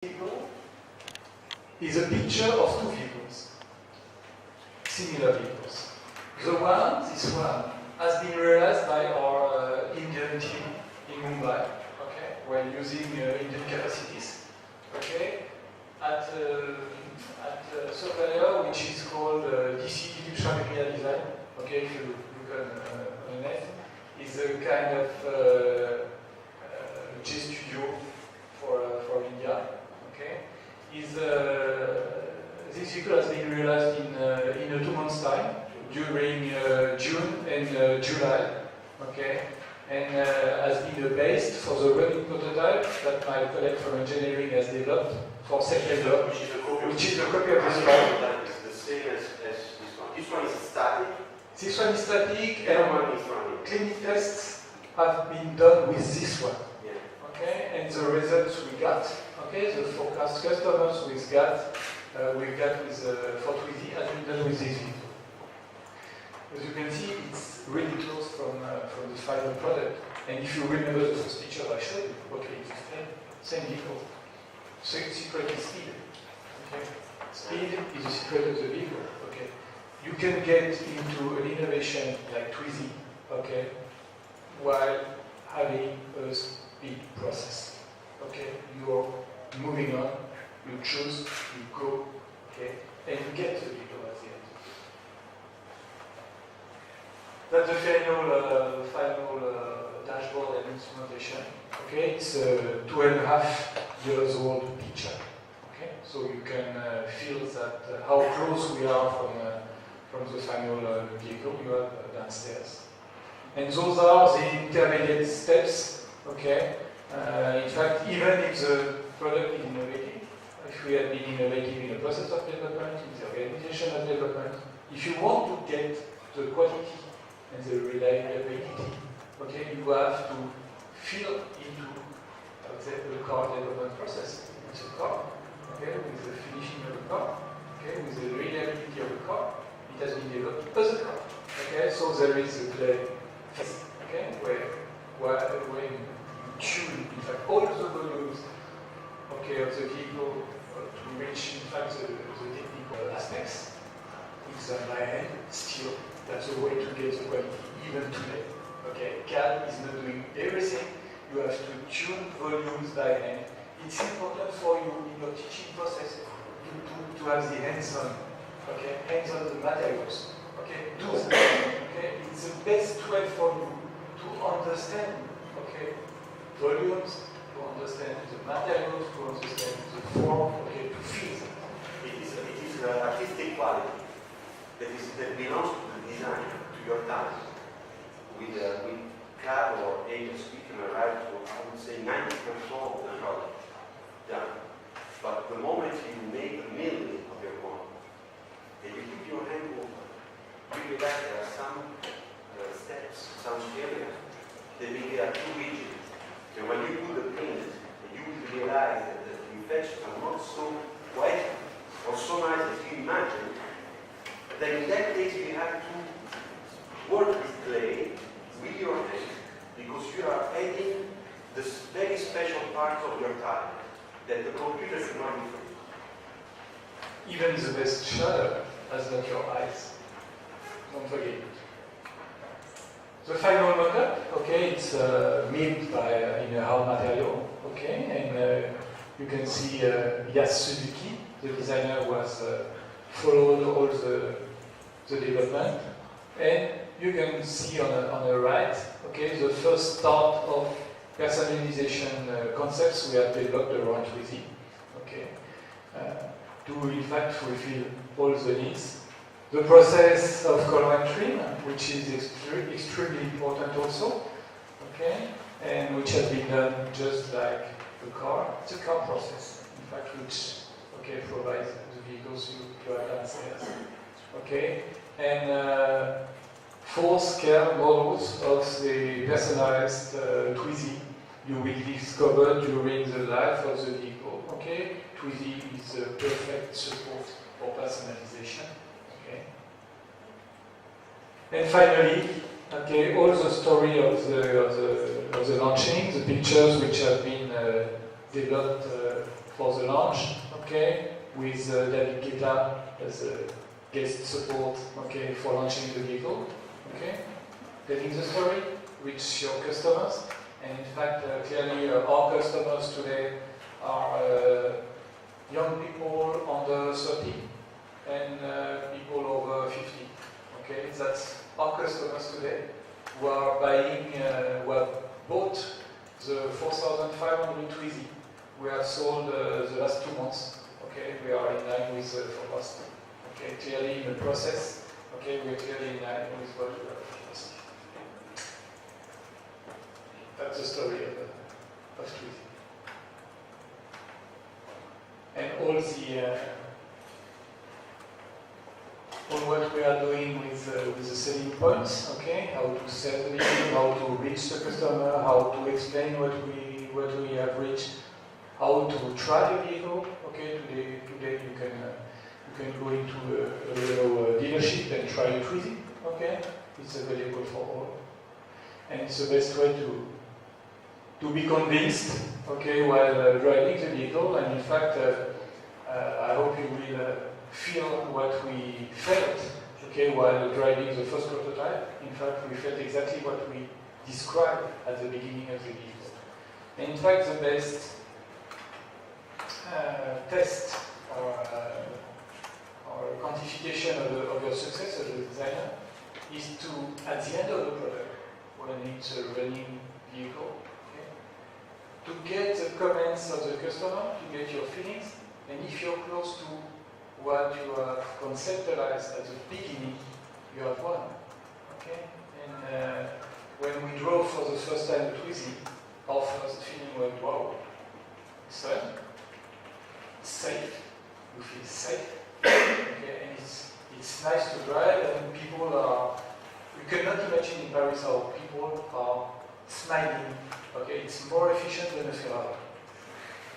vehicle is a picture of two vehicles, similar vehicles. This one, has been realized by our Indian team in Mumbai, okay, while using Indian capacities, okay, at software which is called DCT Lecharpy design, okay, if you look on the net, is a kind of J studio for India, okay. This vehicle has been realized in a 2 months' time, during June and July, okay, and has been based for the running prototype that my colleague from engineering has developed for September, which is a copy of this one. That is the same as this one. This one is static. This one is static, The and one is running. clinic tests have been done with this one. Yeah. Okay, and the results we got, okay, the forecast customers we got with for Twizy has been done with this vehicle. As you can see, it's really close from the final product. And if you remember the first picture I showed you, okay, it's the same vehicle. So secret is speed. Okay, speed is the secret of the vehicle. Okay, you can get into an innovation like Twizy, okay, while having a speed process. Okay, you're moving on, you choose, you go, okay, and you get the vehicle at the end. That's the final dashboard and instrumentation. Okay, it's a 2.5 years old picture. Okay, so you can feel that how close we are from the final vehicle you have downstairs. And those are the intermediate steps. Okay, in fact, even if the product is innovative, if we had been innovative in the process of development, in the organization of development, if you want to get the quality and the reliability, okay, you have to feel into the car development process. It's a car, okay, with the finishing of the car, okay, with the reliability of the car. It has been developed as a car, okay. So there is a play phase, okay, when you tune, in fact, all the volumes, okay, of the vehicle to reach, in fact, the technical aspects. It's done by hand, still. That's a way to get the quality, even today. Okay, CAD is not doing everything. You have to tune volumes by hand. It's important for you in your teaching process to have the hands-on, okay, hands-on the materials. Okay, do that. Okay, it's the best way for you to understand, okay, volumes, to understand the materials, to understand the form, okay, to feel them. It is artistic quality that belongs to the design, to your task. With CAD or AS, we can arrive to, I would say, 90% of the product done. But the moment you make a million of your model, and you put your hand over, you realize there are some steps, some areas that maybe are too rigid. And when you do the print, you realize that the infections are not so white or so nice as you imagine. Then in that case, you have to work with clay with your hand because you are adding the very special parts of your tire that the computer should not do for you. Even the best shutter has not your eyes. Don't forget it. The final mock-up, okay, it's made by in a hard material, okay, and you can see Yas Suzuki, the designer, was followed all the development, and you can see on the right, okay, the first start of personalization concepts we have developed around Twizy, okay, to in fact fulfill all the needs. The process of color and trim, which is extremely important also, okay, and which has been done just like the car. It's a car process, in fact, which, okay, provides the vehicles you have downstairs, okay, and 4 scale models of the personalized Twizy you will discover during the life of the vehicle, okay. Twizy is a perfect support for personalization. And finally, okay, all the story of the launching, the pictures which have been developed for the launch, okay, with David Guetta as a guest support, okay, for launching the vehicle, okay, telling the story, reach your customers, and in fact, clearly our customers today are young people under 30 and people over 50, okay, that's our customers today who are buying, who have bought the 4,500 Twizy. We have sold the last 2 months. Okay, we are in line with forecast. Okay, clearly in the process. Okay, we are clearly in line with what we have forecast. That's the story of Twizy. And all what we are doing with the selling points, okay, how to sell the vehicle, how to reach the customer, how to explain what we have reached, how to try the vehicle. Okay, today you can go into a Renault dealership and try a Twizy. Okay, it's available for all, and it's the best way to be convinced. Okay, while driving the vehicle, and in fact, I hope you will feel what we felt. Okay, while driving the first prototype. In fact, we felt exactly what we described at the beginning of the vehicle. And in fact, the best test or quantification of your success as a designer is to, at the end of the product, when it's a running vehicle, okay, to get the comments of the customer, to get your feelings, and if you're close to what you have conceptualized at the beginning, you have won. Okay? And when we drove for the first time the Twizy, our first feeling was, wow, it's fun, it's safe, you feel safe, okay? And it's nice to drive, and people are, you cannot imagine in Paris how people are smiling, okay? It's more efficient than a Ferrari.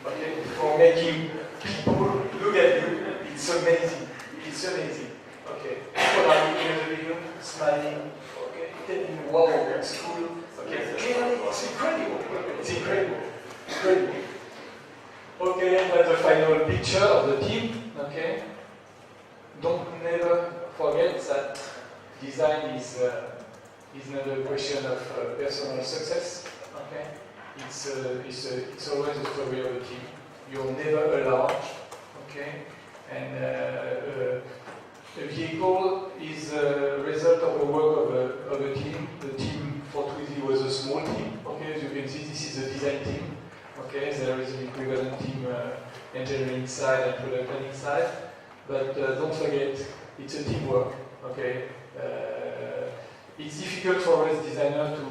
Okay, for making people look at you, it's amazing. It's amazing. Okay, people are looking at the video, smiling. Okay, telling you, wow, that's cool. Okay, clearly, it's incredible. It's incredible. Incredible. Okay, and that's the final picture of the team. Okay, don't never forget that design is not a question of personal success. Okay. It's always a story of a team. You're never alone, okay? And a vehicle is a result of the work of a team. The team for Twizy was a small team, okay? As you can see, this is a design team, okay? There is an equivalent team, engineering side and product planning side. But don't forget, it's a teamwork, okay? It's difficult for us designers to,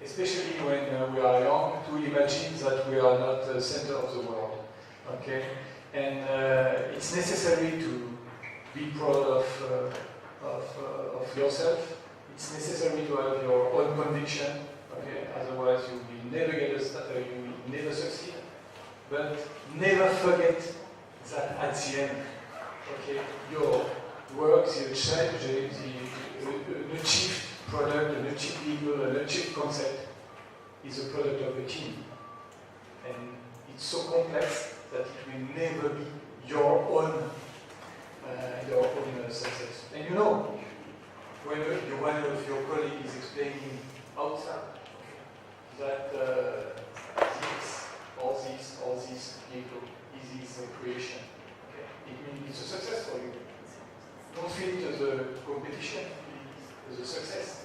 especially when we are young, to imagine that we are not the center of the world, okay? And it's necessary to be proud of yourself. It's necessary to have your own conviction, okay? Otherwise, you will never get a start, you will never succeed. But never forget that at the end, okay, your work, the challenge, the achieved product, an achieved vehicle, an achieved concept is a product of a team. And it's so complex that it will never be your own success. And you know, when one of your colleagues is explaining outside, okay, that this vehicle is his creation, okay, it means it's a success for you. Don't feel it as a competition, feel it as a success.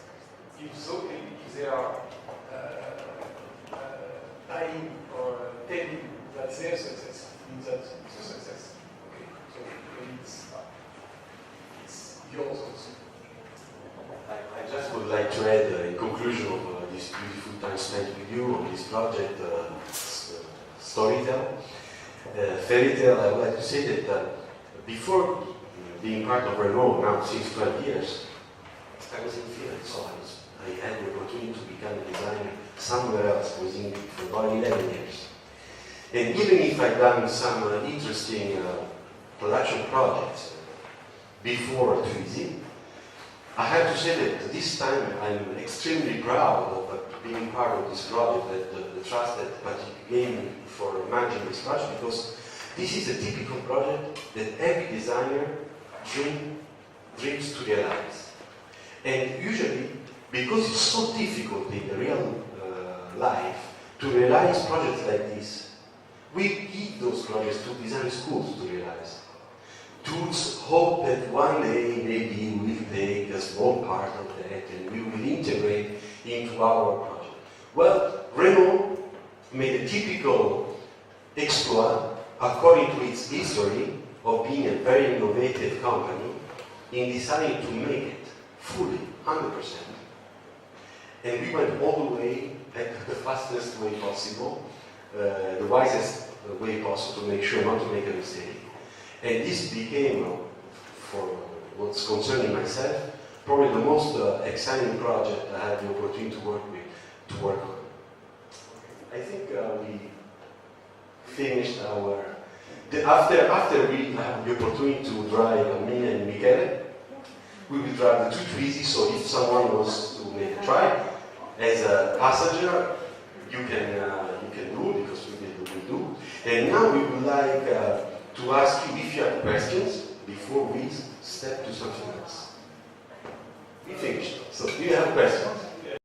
If they are buying or telling that's their success, it means that it's a success. Okay, so it's yours also. I just would like to add in conclusion of this beautiful time spent with you on this project, Storytell, Fairy Tale. I would like to say that before being part of Renault now since 12 years, I was in field, so I had the opportunity to become a designer somewhere else within for about 11 years. And even if I've done some interesting production projects before Twizy, I have to say that this time I'm extremely proud of being part of this project, the trust that Patrick gave me for managing this project, because this is a typical project that every designer dreams to realize. And usually, because it's so difficult in the real life to realize projects like this, we give those projects to design schools to realize. To hope that one day maybe we will take a small part of that and we will integrate into our project. Well, Renault made a typical exploit according to its history of being a very innovative company in deciding to make it fully, 100%. And we went all the way at the fastest way possible, the wisest way possible to make sure not to make a mistake. And this became, for what's concerning myself, probably the most exciting project I had the opportunity to work on. I think we finished our. After we have the opportunity to drive me and Michele, we will drive the Twizy. So if someone wants to make a try as a passenger, you can do it because we do. And now we would like to ask you if you have questions before we step to something else. We finished. So do you have questions?